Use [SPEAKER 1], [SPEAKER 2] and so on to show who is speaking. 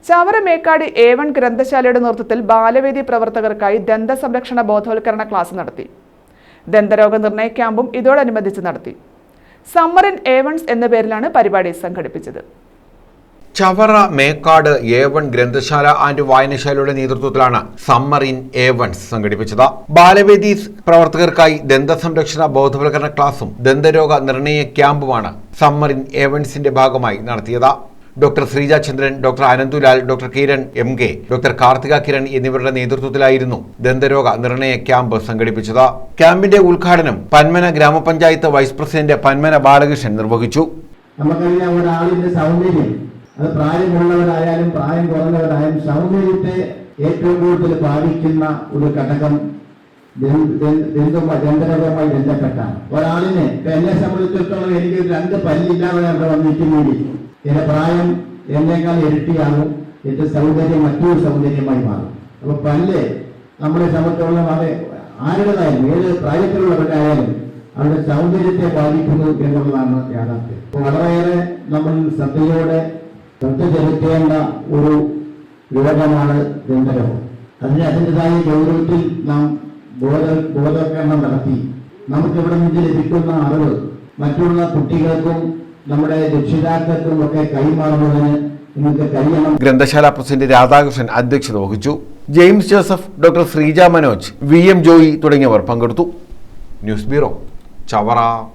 [SPEAKER 1] Chavara Mekkad A1 ഗ്രന്ഥശാലയുടെ നേതൃത്വത്തിൽ ബാലവേദി പ്രവർത്തകർക്കായി ദന്ത സംരക്ഷണ ബോധവൽക്കരണ ക്ലാസ് നടത്തി. ദന്തരോഗ നിർണയ ക്യാമ്പും ഇതോടനുബന്ധിച്ച് നടത്തി. സമ്മർ ഇൻ A1 എന്ന പേരിലാണ് പരിപാടി സംഘടിപ്പിച്ചത്.
[SPEAKER 2] ചവറ മേക്കാട് A1 ഗ്രന്ഥശാല ആൻഡ് വായനശാലയുടെ നേതൃത്വത്തിലാണ് സമ്മർ ഇൻ A1 സംഘടിപ്പിച്ചത്. ബാലവേദി പ്രവർത്തകർക്കായി ദന്ത സംരക്ഷണ ബോധവൽക്കരണ ക്ലാസും ദന്തരോഗ നിർണയ ക്യാമ്പുമാണ് സമ്മർ ഇൻ A1 ഭാഗമായി നടത്തിയത്. Doctor Sreeja Chandran, doctor Ananthulal, doctor Kiran MK, doctor Karthika Kiran എന്നിവരുടെ നേതൃത്വത്തിലായിരുന്നു ദന്തരോഗ നിർണയ ക്യാമ്പ് സംഘടിപ്പിച്ചത്. ക്യാമ്പിന്റെ ഉദ്ഘാടനം പന്മന ഗ്രാമപഞ്ചായത്ത് വൈസ് പ്രസിഡന്റ് പന്മന ബാലകൃഷ്ണൻ നിർവഹിച്ചു.
[SPEAKER 3] നമുക്കറിയാം, ഒരാളിന്റെ സൗന്ദര്യം അത് പ്രായമുള്ളവരായാലും പ്രായം കുറഞ്ഞവരായാലും സൗന്ദര്യത്തെ ഏറ്റവും കൂടുതൽ ബാധിക്കുന്ന ഒരു ഘടകം ദന്തരോഗവുമായി ബന്ധപ്പെട്ട ഒരാളിനെ എന്നെ സംബന്ധിച്ചിടത്തോളം എനിക്ക് 2 പല്ലില്ലാതെ അവിടെ വന്നിരിക്കുന്നെങ്കിൽ എന്റെ പ്രായം എന്നേക്കാൾ ഇരട്ടിയാകും, എന്റെ സൗന്ദര്യം മറ്റൊരു സൗന്ദര്യമായി മാറും. അപ്പൊ പല്ല് നമ്മളെ സംബന്ധിച്ചോളം അത് ആരുടേതായാലും ഏത് പ്രായത്തിലുള്ളവരായാലും അവരുടെ സൗന്ദര്യത്തെ ബാധിക്കുന്നു എന്നുള്ളതാണ് യാഥാർത്ഥ്യം. വളരെയേറെ നമ്മൾ ശ്രദ്ധ ചെലുത്തേണ്ട ഒരു രോഗമാണ് ദന്തരോഗം. അതിൻ്റെതായ ഗൗരവത്തിൽ നാം ബോധവൽക്കരണം നടത്തി നമുക്കിവിടെ നിന്ന് ലഭിക്കുന്ന അറിവ് മറ്റുള്ള കുട്ടികൾക്കും നമ്മുടെ രക്ഷിതാക്കൾക്കും ഒക്കെ കൈമാറുന്നതിന് നിങ്ങൾക്ക് കഴിയണം.
[SPEAKER 2] ഗ്രന്ഥശാല പ്രസിഡന്റ് രാധാകൃഷ്ണൻ അധ്യക്ഷത വഹിച്ചു. James Joseph, doctor Sreeja Manoj, VM Joy തുടങ്ങിയവർ പങ്കെടുത്തു. News bureau, Chavara.